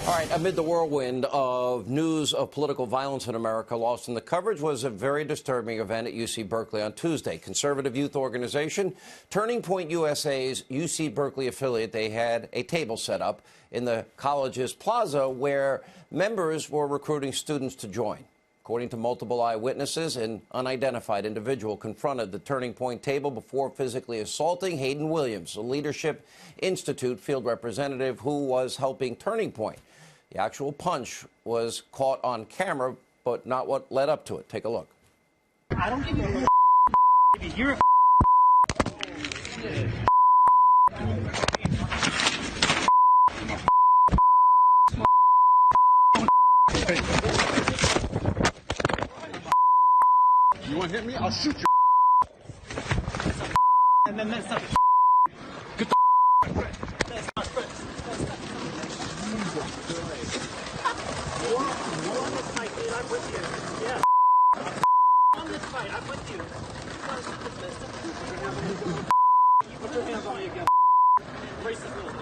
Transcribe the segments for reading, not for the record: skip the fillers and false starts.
All right, amid the whirlwind of news of political violence in America, lost in the coverage was a very disturbing event at UC Berkeley on Tuesday. Conservative youth organization Turning Point USA's UC Berkeley affiliate, they had a table set up in the college's plaza where members were recruiting students to join. According to multiple eyewitnesses, an unidentified individual confronted the Turning Point table before physically assaulting Hayden Williams, a Leadership Institute field representative who was helping Turning Point. The actual punch was caught on camera, but not what led up to it. Take a look. I don't give a if you're a You want to hit me? I'll shoot you. and then that's not Get the that's not Chris. On this fight, dude, I'm with you. Yeah. On this fight, I'm with you. You put your hands on me again. Racist little.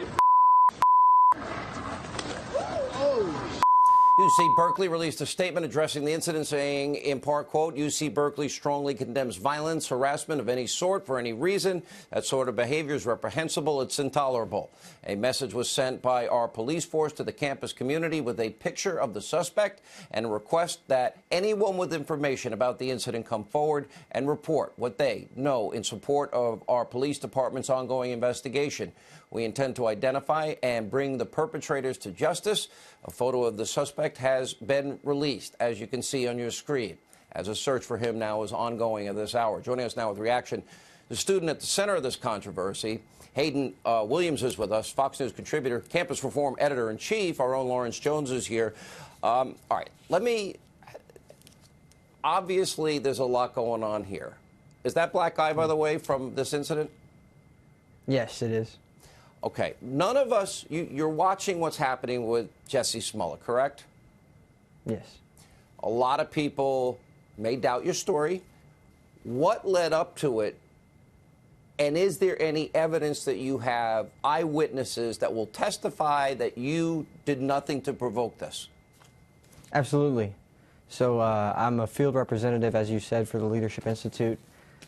UC Berkeley released a statement addressing the incident, saying, in part, quote, UC Berkeley strongly condemns violence, harassment of any sort for any reason. That sort of behavior is reprehensible. It's intolerable. A message was sent by our police force to the campus community with a picture of the suspect and a request that anyone with information about the incident come forward and report what they know in support of our police department's ongoing investigation. We intend to identify and bring the perpetrators to justice. A photo of the suspect has been released, as you can see on your screen, as a search for him now is ongoing at this hour. Joining us now with reaction, the student at the center of this controversy, Hayden Williams, is with us, Fox News contributor, campus reform editor-in-chief. Our own Lawrence Jones is here. All right, obviously there's a lot going on here. Is that black guy, by the way, from this incident? Yes, it is. Okay, none of us, you're watching what's happening with Jussie Smollett, correct? Yes. A lot of people may doubt your story. What led up to it? And is there any evidence that you have eyewitnesses that will testify that you did nothing to provoke this? Absolutely. So I'm a field representative, as you said, for the Leadership Institute,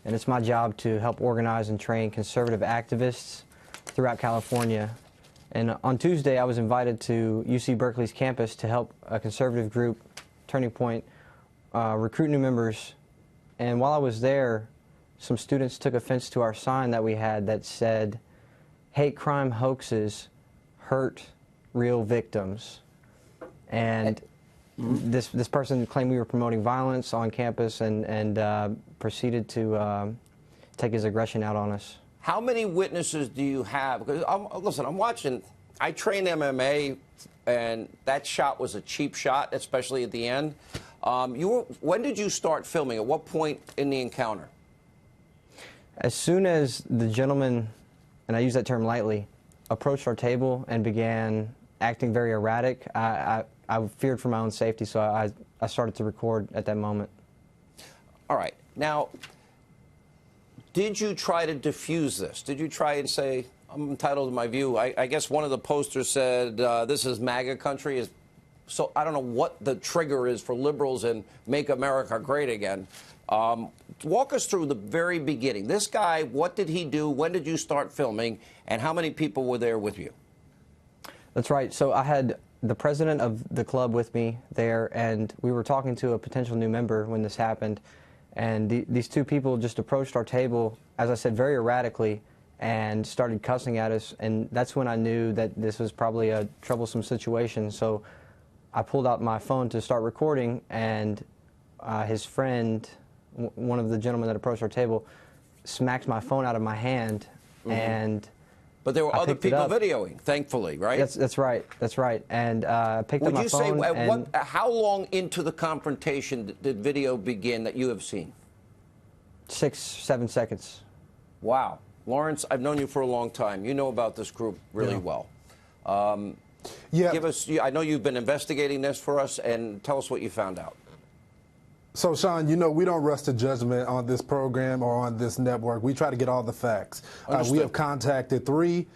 and it's my job to help organize and train conservative activists throughout California. And on Tuesday, I was invited to UC Berkeley's campus to help a conservative group, Turning Point, recruit new members. And while I was there, some students took offense to our sign that we had that said, "Hate crime hoaxes hurt real victims." And this person claimed we were promoting violence on campus and proceeded to take his aggression out on us. How many witnesses do you have? Because, listen, I'm watching. I trained MMA, and that shot was a cheap shot, especially at the end. When did you start filming? At what point in the encounter? As soon as the gentleman, and I use that term lightly, approached our table and began acting very erratic, I feared for my own safety, so I started to record at that moment. All right. Now, did you try to diffuse this? Did you try and say, I'm entitled to my view? I guess one of the posters said, this is MAGA country. So I don't know what the trigger is for liberals and Make America Great Again. Walk us through the very beginning. This guy, what did he do? When did you start filming? And how many people were there with you? That's right. So I had the president of the club with me there, and we were talking to a potential new member when this happened. And these two people just approached our table, as I said, very erratically, and started cussing at us. And that's when I knew that this was probably a troublesome situation. So I pulled out my phone to start recording, and his friend, one of the gentlemen that approached our table, smacked my phone out of my hand. And but there were other people videoing, thankfully, right? That's right. That's right. And I picked up my phone. Would you say, how long into the confrontation did video begin that you have seen? 6, 7 seconds. Wow. Lawrence, I've known you for a long time. You know about this group really well. Give us, I know you've been investigating this for us, and tell us what you found out. So, Sean, you know, we don't rush to judgment on this program or on this network. We try to get all the facts. We have contacted three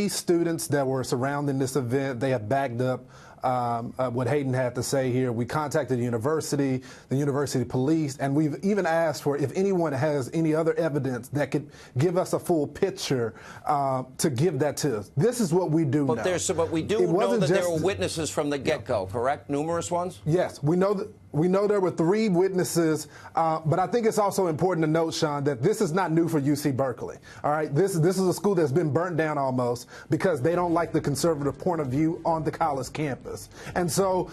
students that were surrounding this event. They have backed up what Hayden had to say here. We contacted the university police, and we've even asked for if anyone has any other evidence that could give us a full picture to give that to us. This is what we do now. But we do know that there were witnesses from the get-go, correct? Numerous ones? Yes, we know that. We know there were 3 witnesses, but I think it's also important to note, Sean, that this is not new for UC Berkeley. All right, this is a school that's been burnt down almost because they don't like the conservative point of view on the college campus. And so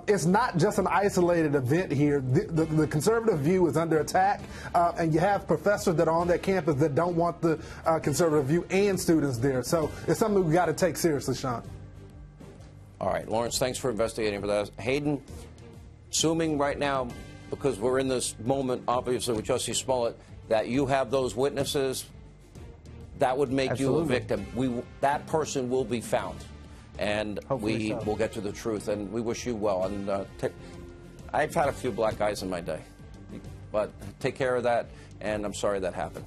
it's not just an isolated event here. The conservative view is under attack, and you have professors that are on that campus that don't want the conservative view and students there. So it's something we've got to take seriously, Sean. All right, Lawrence, thanks for investigating for that. Hayden, assuming right now, because we're in this moment, obviously, with Justice Smollett, that you have those witnesses, that would make you a victim. That person will be found, and we will get to the truth, and we wish you well. And I've had a few black eyes in my day, but take care of that, and I'm sorry that happened.